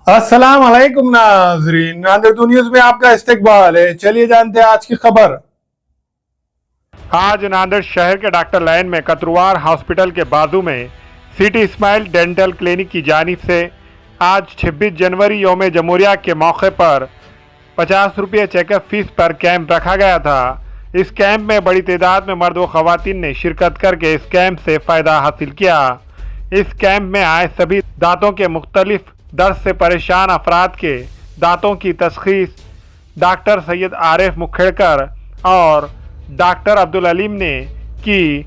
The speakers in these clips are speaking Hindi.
अस्सलाम वालेकुम नाजरीन, नांदेड़ न्यूज में आपका इस्तकबाल है। चलिए जानते हैं आज की खबर। आज नांदेड़ शहर के डॉक्टर लाइन में कतरुआर हॉस्पिटल के बाजू में सिटी स्माइल डेंटल क्लिनिक की जानिब से आज 26 जनवरी यौम जमहूरिया के मौके पर 50 रुपये चेकअप फीस पर कैंप रखा गया था। इस कैंप में बड़ी तादाद में मर्द व ख़वातीन ने शिरकत करके इस कैंप से फ़ायदा हासिल किया। इस कैंप में आए सभी दांतों के मुख्तलिफ दर्द से परेशान अफराद के दांतों की तशखीस डॉक्टर सैयद आरिफ मुखेड़कर और डॉक्टर अब्दुल अलीम ने की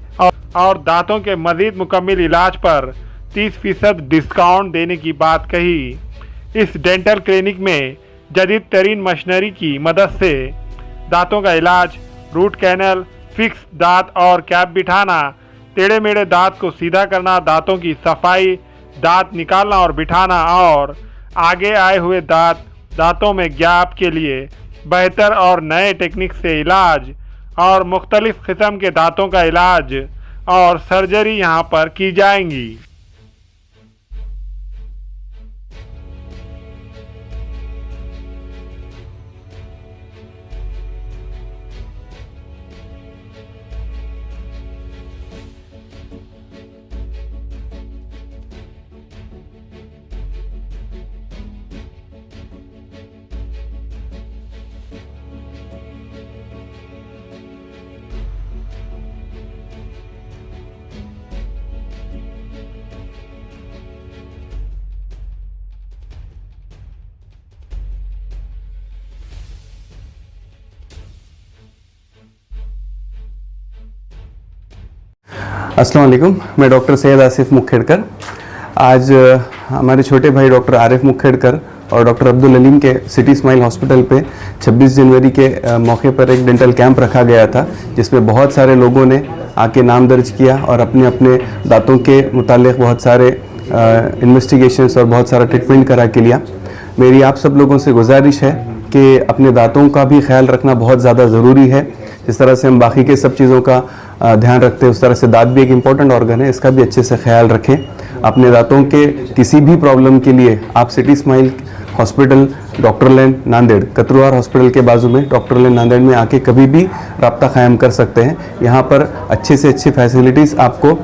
और दांतों के मज़ीद मुकम्मल इलाज पर 30% डिस्काउंट देने की बात कही। इस डेंटल क्लिनिक में जदीद तरीन मशीनरी की मदद से दांतों का इलाज, रूट कैनल, फिक्स दांत और कैप बिठाना, टेढ़े मेढ़े दांत को सीधा करना, दांतों की सफाई, दांत निकालना और बिठाना और आगे आए हुए दांतों में गैप के लिए बेहतर और नए टेक्निक से इलाज और मुख्तलिफ किस्म के दांतों का इलाज और सर्जरी यहाँ पर की जाएंगी। अस्सलाम वालेकुम, मैं डॉक्टर सैयद आसिफ मुखेड़कर। आज हमारे छोटे भाई डॉक्टर आरिफ मुखेड़कर और डॉक्टर अब्दुल अलीम के सिटी स्माइल हॉस्पिटल पे 26 जनवरी के मौके पर एक डेंटल कैंप रखा गया था, जिसमें बहुत सारे लोगों ने आके नाम दर्ज किया और अपने अपने दांतों के मुतालिक बहुत सारे इन्वेस्टिगेशंस और बहुत सारा ट्रीटमेंट करा के लिया। मेरी आप सब लोगों से गुजारिश है कि अपने दांतों का भी ख्याल रखना बहुत ज़्यादा ज़रूरी है। जिस तरह से हम बाकी के सब चीज़ों का ध्यान रखते हैं, उस तरह से दांत भी एक इम्पॉर्टेंट ऑर्गन है, इसका भी अच्छे से ख्याल रखें। अपने दांतों के किसी भी प्रॉब्लम के लिए आप सिटी स्माइल हॉस्पिटल डॉक्टर लैन नांदेड़, कतरुआर हॉस्पिटल के बाजू में डॉक्टर लैन नांदेड़ में आके कभी भी रब्ता कायम कर सकते हैं। यहाँ पर अच्छे से अच्छी फैसिलिटीज़ आपको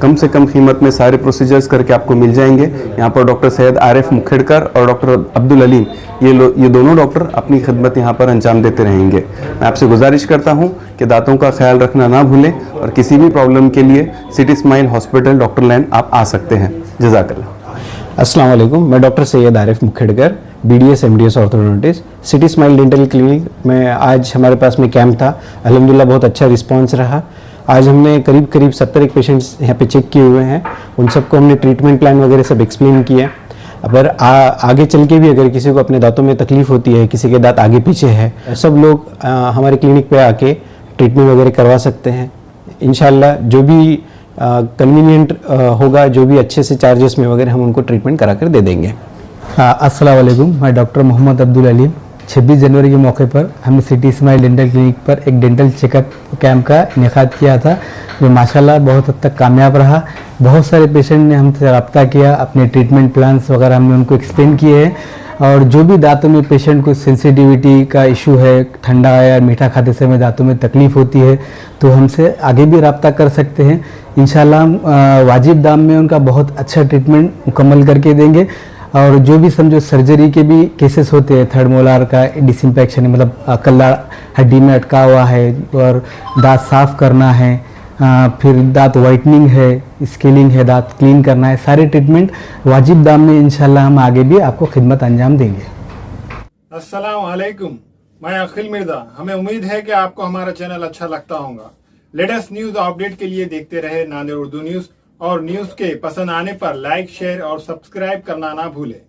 कम से कम कीमत में सारे प्रोसीजर्स करके आपको मिल जाएंगे। यहाँ पर डॉक्टर सैयद आरिफ मुखेड़कर और डॉक्टर अब्दुल अलीम ये दोनों डॉक्टर अपनी खिदमत यहाँ पर अंजाम देते रहेंगे। मैं आपसे गुजारिश करता हूँ कि दांतों का ख्याल रखना ना भूलें और किसी भी प्रॉब्लम के लिए सिटी स्माइल हॉस्पिटल डॉक्टर लैन आप आ सकते हैं। जज़ाकल्लाह। अस्सलाम वालेकुम, मैं doctor Syed Arif Mukhedkar, BDS MDS orthodontist, city smile dental clinic में। आज हमारे पास में कैंप था, अल्हम्दुलिल्लाह बहुत अच्छा रिस्पांस रहा। आज हमने करीब 70 पेशेंट्स यहाँ पे चेक किए हुए हैं। उन सबको हमने ट्रीटमेंट प्लान वगैरह सब एक्सप्लेन किया। अगर आगे चल के भी अगर किसी को अपने दांतों में तकलीफ़ होती है, किसी के दांत आगे पीछे है, सब लोग हमारे क्लिनिक पे आके ट्रीटमेंट वगैरह करवा सकते हैं। इंशाल्लाह जो भी कन्वीनियंट होगा, जो भी अच्छे से चार्जेस में वगैरह हम उनको ट्रीटमेंट करा कर दे देंगे। अस्सलाम वालेकुम, मैं डॉक्टर मोहम्मद अब्दुल अलीम। 26 जनवरी के मौके पर हमने सिटी स्माइल डेंटल क्लिनिक पर एक डेंटल चेकअप कैंप का इनेकाद किया था, जो माशाल्लाह बहुत हद तक कामयाब रहा। बहुत सारे पेशेंट ने हमसे रब्ता किया, अपने ट्रीटमेंट प्लान्स वगैरह हमने उनको एक्सप्लेन किए हैं। और जो भी दांतों में पेशेंट को सेंसिटिविटी का इशू है, ठंडा या मीठा खाते समय दांतों में तकलीफ़ होती है, तो हमसे आगे भी रब्ता कर सकते हैं। इंशाल्लाह हम वाजिब दाम में उनका बहुत अच्छा ट्रीटमेंट मुकम्मल करके देंगे। और जो भी समझो सर्जरी के भी केसेस होते हैं, थर्ड मोलार का डिसइंफेक्शन, मतलब कल्ला हड्डी में अटका हुआ है और दांत साफ़ करना है, फिर दांत वाइटनिंग है, स्केलिंग है, दांत क्लीन करना है, सारे ट्रीटमेंट वाजिब दाम में इंशाल्लाह हम आगे भी आपको खिदमत अंजाम देंगे। अस्सलाम वालेकुम, मैं अखिल मिर्जा। हमें उम्मीद है कि आपको हमारा चैनल अच्छा लगता होगा। लेटेस्ट न्यूज़ अपडेट के लिए देखते रहे नांदेड़ उर्दू न्यूज़, और न्यूज़ के पसंद आने पर लाइक, शेयर और सब्सक्राइब करना ना भूलें।